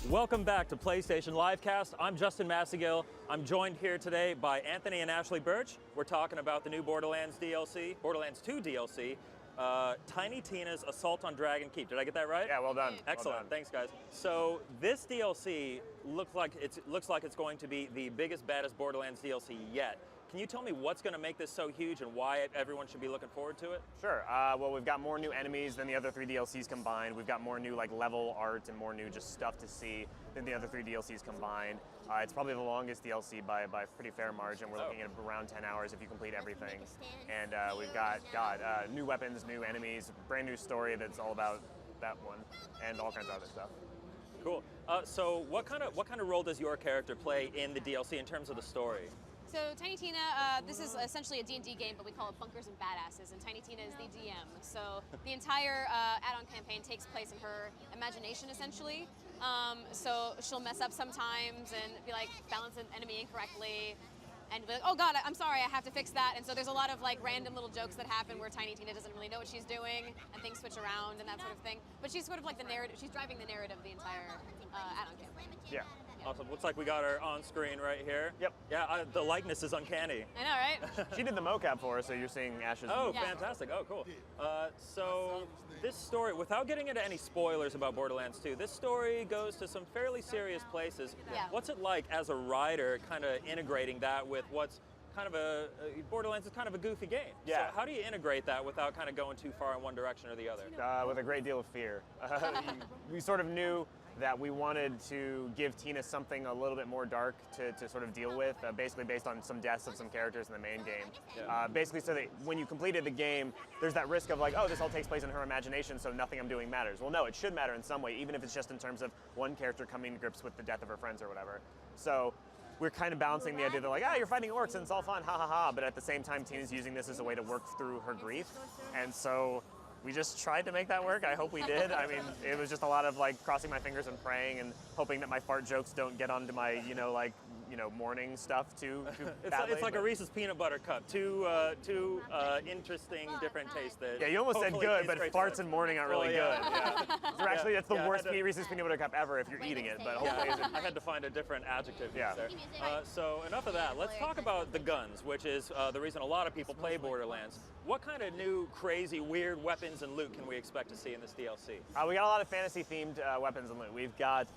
Welcome back to PlayStation Livecast. I'm Justin Massongill. I'm joined here today by Anthony and Ashly Bursch. We're talking about the new Borderlands DLC, Borderlands 2 DLC, Tiny Tina's Assault on Dragon Keep. Did I get that right? Yeah, well done. Excellent. Well done. Thanks, guys. So this DLC looks like it's going to be the biggest, baddest Borderlands DLC yet. Can you tell me what's going to make this so huge and why everyone should be looking forward to it? Sure. Well, we've got more new enemies than the other 3 DLCs combined. We've got more new level art and more new just stuff to see than the other 3 DLCs combined. It's probably the longest DLC by a pretty fair margin. We're looking at around 10 hours if you complete everything. And we've got new weapons, new enemies, brand new story that's all about that one, and all kinds of other stuff. Cool. So what kind of role does your character play in the DLC in terms of the story? So Tiny Tina, this is essentially a D&D game, but we call it Bunkers and Badasses, and Tiny Tina is the DM. So the entire add-on campaign takes place in her imagination, essentially. So she'll mess up sometimes and be like, balance an enemy incorrectly, and be like, oh god, I'm sorry, I have to fix that. And so there's a lot of like random little jokes that happen where Tiny Tina doesn't really know what she's doing, and things switch around and that sort of thing. But she's sort of like the narrative, she's driving the narrative of the entire add-on campaign. Yeah. Awesome. Looks like we got her on screen right here. Yep. Yeah, the likeness is uncanny. I know, right? She did the mocap for us, so you're seeing Ash's. Oh, Yeah. fantastic. Oh, cool. So this story, without getting into any spoilers about Borderlands 2, this story goes to some fairly serious places. Yeah. What's it like as a writer kind of integrating that with what's kind of Borderlands is kind of a goofy game. Yeah. So how do you integrate that without kind of going too far in one direction or the other? With a great deal of fear. We sort of knew that we wanted to give Tina something a little bit more dark to sort of deal with, basically based on some deaths of some characters in the main game. Yeah. Basically so that when you completed the game, there's that risk of like, oh, this all takes place in her imagination, so nothing I'm doing matters. Well, no, it should matter in some way, even if it's just in terms of one character coming to grips with the death of her friends or whatever. So we're kind of balancing the idea that like, you're fighting orcs and it's all fun, ha ha ha, but at the same time, Tina's using this as a way to work through her grief. And so we just tried to make that work. I hope we did. I mean, it was just a lot of like crossing my fingers and praying and hoping that my fart jokes don't get onto my, morning stuff too badly. It's like a Reese's peanut butter cup. Two interesting, different tastes. That yeah, you almost said good, but farts in morning aren't really good. Yeah. So actually, it's the worst Reese's peanut butter cup ever if you're eating it. But hopefully, I had to find a different adjective. Yeah. There. So enough of that. Let's talk about the guns, which is the reason a lot of people play Borderlands. What kind of new, crazy, weird weapons and loot can we expect to see in this DLC? We got a lot of fantasy-themed weapons and loot. We've got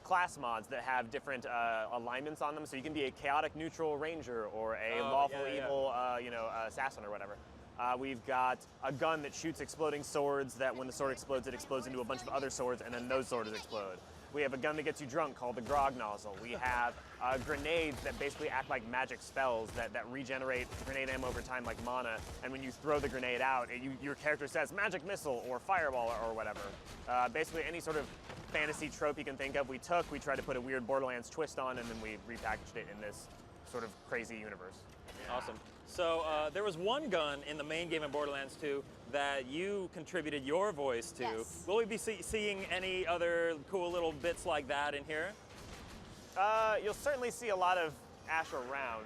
class mods that have different alignments on them, so you can be a chaotic neutral ranger or a lawful evil, assassin or whatever. We've got a gun that shoots exploding swords that when the sword explodes, it explodes into a bunch of other swords, and then those swords explode. We have a gun that gets you drunk called the Grog Nozzle. We have grenades that basically act like magic spells that regenerate grenade ammo over time like mana, and when you throw the grenade out, your character says magic missile or fireball or whatever. Basically any sort of fantasy trope you can think of, we tried to put a weird Borderlands twist on, and then we repackaged it in this sort of crazy universe. Awesome. So there was one gun in the main game of Borderlands 2 that you contributed your voice to. Yes. Will we be seeing any other cool little bits like that in here? You'll certainly see a lot of Ash around,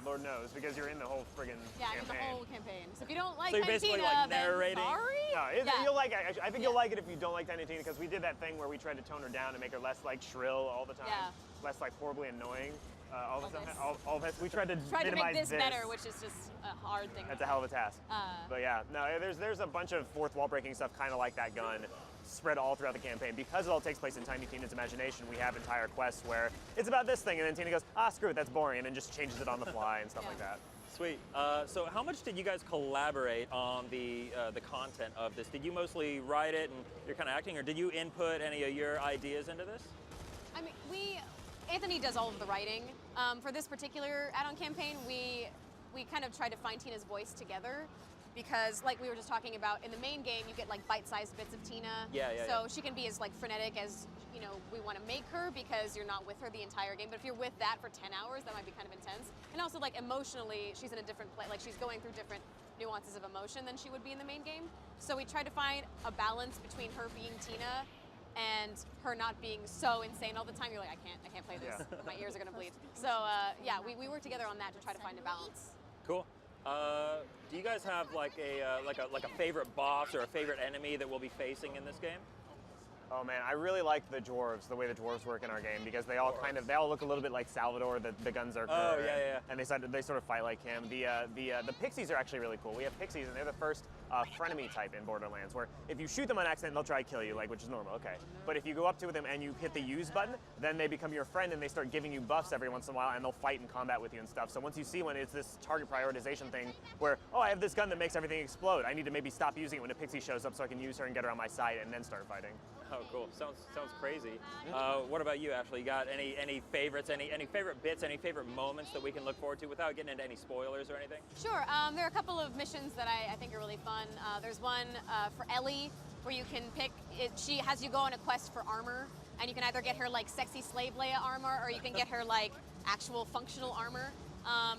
Lord knows, because you're in the whole friggin' campaign. Yeah, in the whole campaign. So if you don't like So you're Tiny basically Tina, like then narrating? sorry? No, you'll like it. I think you'll like it if you don't like Tiny Tina, because we did that thing where we tried to tone her down and make her less like shrill all the time, Yeah. less like horribly annoying all the All time. this. All this. We tried to Try to minimize make this better, which is just a hard thing. That's a hell of a task. But yeah, no, there's a bunch of fourth wall breaking stuff kind of like that gun spread all throughout the campaign. Because it all takes place in Tiny Tina's imagination, we have entire quests where it's about this thing, and then Tina goes, screw it, that's boring, and then just changes it on the fly and stuff like that. Sweet. So how much did you guys collaborate on the content of this? Did you mostly write it and you're kind of acting, or did you input any of your ideas into this? I mean, Anthony does all of the writing. For this particular add-on campaign, we kind of tried to find Tina's voice together, because like we were just talking about, in the main game you get like bite-sized bits of Tina. So she can be as like frenetic as we want to make her, because you're not with her the entire game. But if you're with that for 10 hours, that might be kind of intense. And also like emotionally, she's in a different place, like she's going through different nuances of emotion than she would be in the main game. So we tried to find a balance between her being Tina and her not being so insane all the time. You're like, I can't play this. My ears are gonna bleed. So yeah, we worked together on that to try to find a balance. Cool. Do you guys have like a favorite boss or a favorite enemy that we'll be facing in this game? Oh man, I really like the dwarves, the way the dwarves work in our game, because they all look a little bit like Salvador, the Gunzerker. Oh yeah. And they sort of fight like him. The pixies are actually really cool. We have pixies, and they're the first frenemy type in Borderlands, where if you shoot them on accident, they'll try to kill you, like, which is normal, okay. But if you go up to them and you hit the use button, then they become your friend and they start giving you buffs every once in a while, and they'll fight in combat with you and stuff. So once you see one, it's this target prioritization thing where, oh, I have this gun that makes everything explode. I need to maybe stop using it when a pixie shows up so I can use her and get her on my side and then start fighting. Oh, cool. Sounds crazy. What about you, Ashly? You got any favorites, any favorite bits, any favorite moments that we can look forward to without getting into any spoilers or anything? Sure. There are a couple of missions that I think are really fun. There's one for Ellie where you can pick. She has you go on a quest for armor, and you can either get her like sexy slave Leia armor, or you can get her like actual functional armor.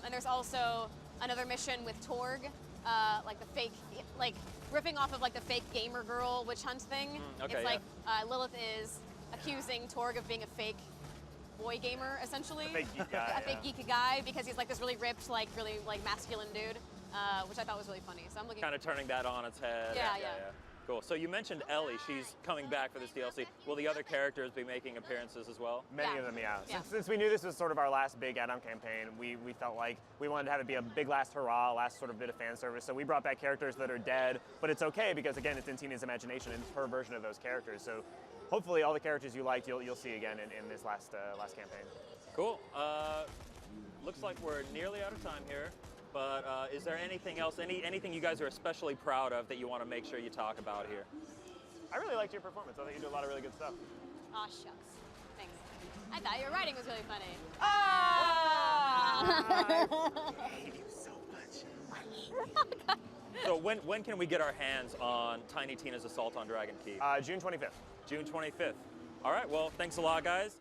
And there's also another mission with Torg, like the fake, like ripping off of like the fake gamer girl witch hunt thing. Okay, it's like Lilith is accusing Torg of being a fake boy gamer, essentially. A fake geek guy. A fake geeky guy, because he's like this really ripped, like really like masculine dude, which I thought was really funny. So I'm looking. Kind of turning that on its head. Yeah. Cool. So you mentioned Ellie. She's coming back for this DLC. Will the other characters be making appearances as well? Many of them, yeah. Since we knew this was sort of our last big add-on campaign, we felt like we wanted to have it be a big last hurrah, last sort of bit of fan service. So we brought back characters that are dead, but it's okay because, again, it's in Tina's imagination and it's her version of those characters. So hopefully all the characters you liked, you'll see again in this last campaign. Cool. Looks like we're nearly out of time here. But is there anything else, anything you guys are especially proud of that you want to make sure you talk about here? I really liked your performance. I think you do a lot of really good stuff. Aw, shucks. Thanks. I thought your writing was really funny. I hate you so much. So when can we get our hands on Tiny Tina's Assault on Dragon Keep? June 25th. June 25th. All right, well, thanks a lot, guys.